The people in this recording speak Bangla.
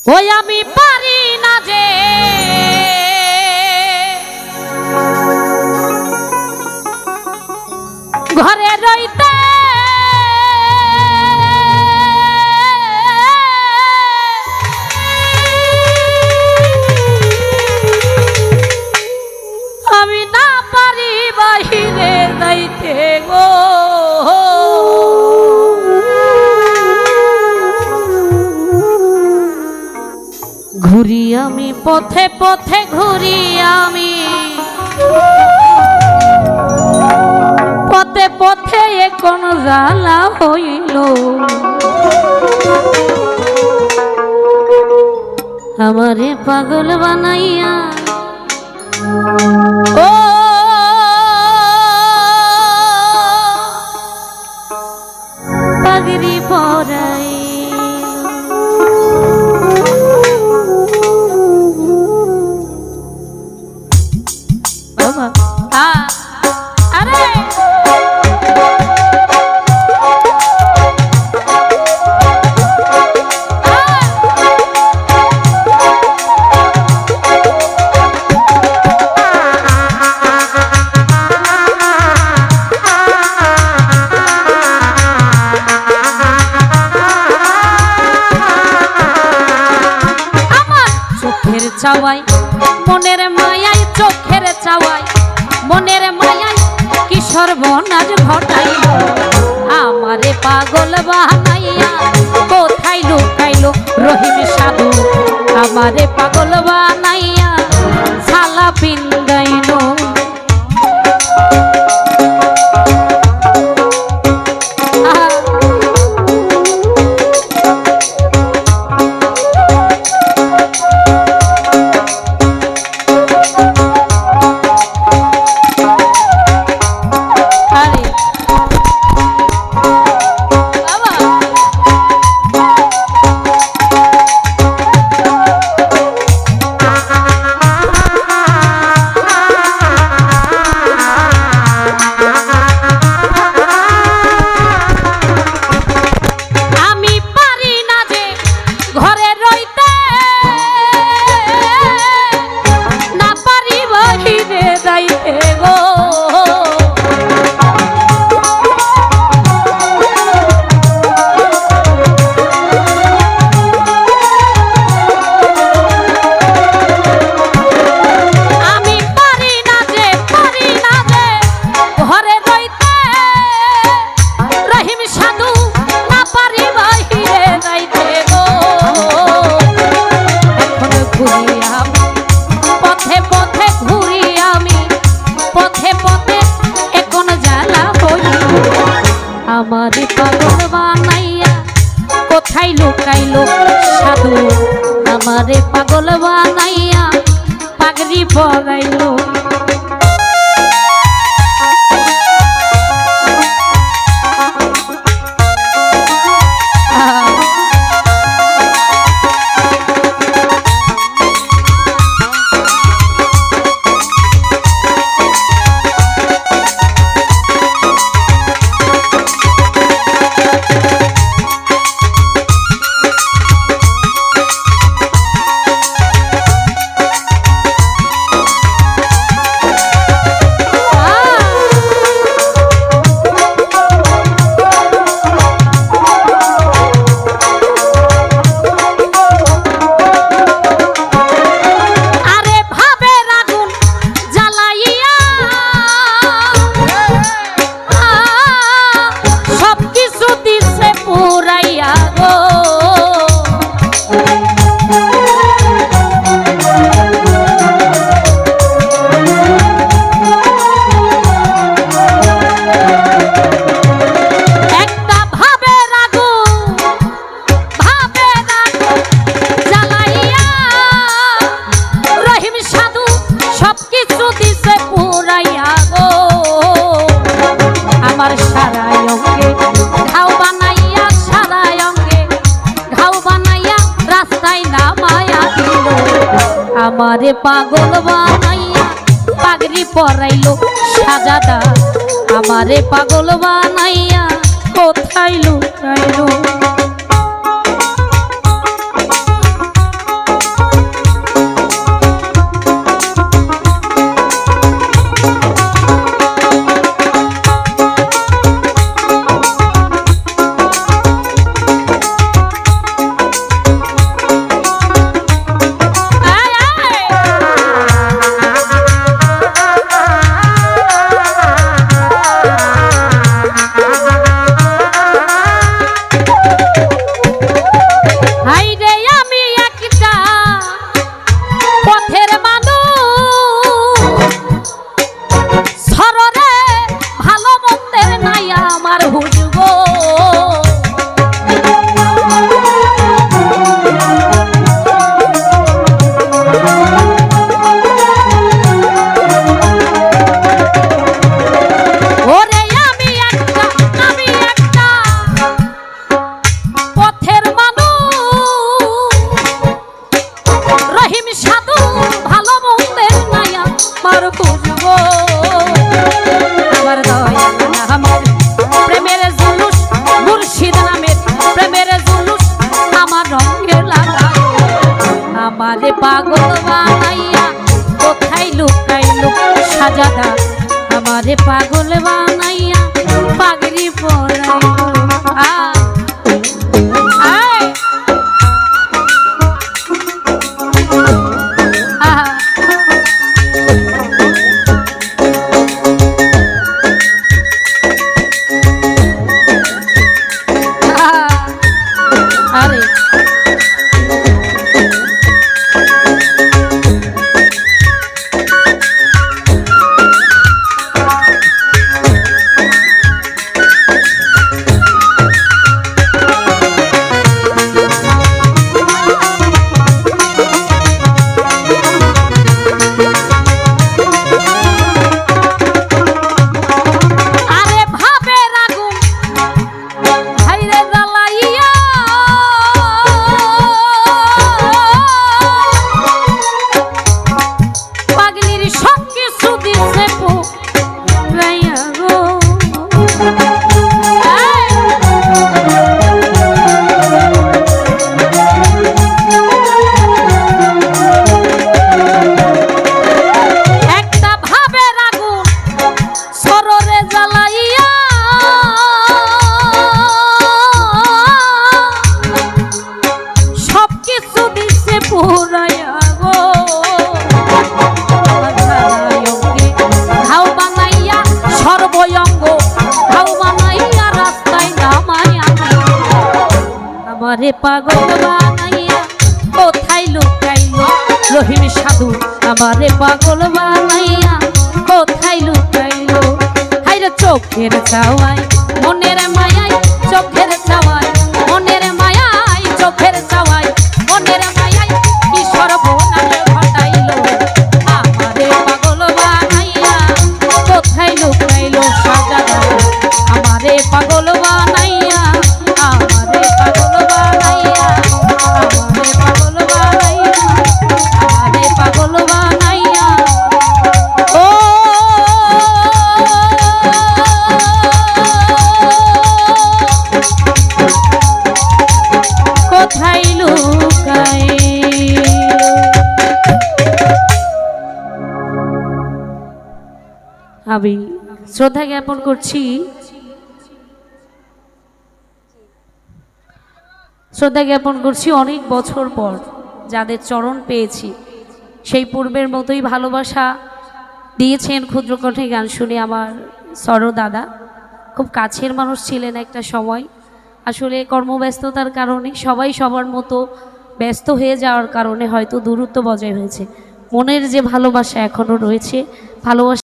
ওই আমি পারি না যে ঘরে রইতে, আমি না পারি বাহিরে যাইতে গো। ঘুরি আমি পথে পথে ঘুরি আমি পথে পথে কোন জ্বালা হইল, আমারে পাগল বানাইয়া ও পাগড়ি পরাই। চাওয়াই মনের মায়াই, চোখের চাওয়াই মনের মায়াই কি সর্বনাশ ঘটাই, আমারে পাগল বানাইয়া কোথায় লুকাইলো রহিম সাধু, আমারে পাগল বানাইয়া ছালা পিন্দাইলো। আমারে পাগল বানাইয়া কোথায় লুকাইলো সাধু, আমারে পাগল বানাইয়া পাগড়ি পরাইলো। আমারে পাগল বানাইয়া পাগড়ি পরাইলো সাজাদা, আমারে পাগল বানাইয়া কোথায় লুকাইলো। তোর খুঁজবো আমার দয়াল নামের প্রেমের জুলুস মুর্শিদ নামের প্রেমের জুলুস আমার রঙে লাগাও আমারে পাগল বানাইয়া কোথায় লুকাইলো সাজাদা আমারে পাগল বানাইয়া পাগড়ি পরাইলো আমারে পাগল বানাইয়া কোথায় লুকাইলো রহিম সাধু আমারে পাগল বানাইয়া কোথায় লুকাইলো হাইরে চোখের চাওয়ায় মনের মায়ায় চোখের চাওয়ায় মনের মায়ায় চোখের চাওয়ায় মনের মায়ায় কি সর্বনাশ ঘটাইলো আমারে পাগল বানাইয়া কোথায় লুকাইলো সাজাদা আমারে পাগল বানাইয়া আমারে পাগল বানাইয়া আমারে পাগল বানাইয়া আমারে পাগল বানাইয়া ও কোথায় লুকাই আমি শ্রদ্ধা জ্ঞাপন করছি অনেক বছর পর যাদের চরণ পেয়েছি সেই পূর্বের মতোই ভালোবাসা দিয়েছেন ক্ষুদ্র কণ্ঠে গান শুনে আমার সরো দাদা খুব কাছের মানুষ ছিলেন একটা সময় আসলে কর্মব্যস্ততার কারণে সবাই সবার মতো ব্যস্ত হয়ে যাওয়ার কারণে হয়তো দূরত্ব বজায় হয়েছে মনের যে ভালোবাসা এখনও রয়েছে ভালোবাসা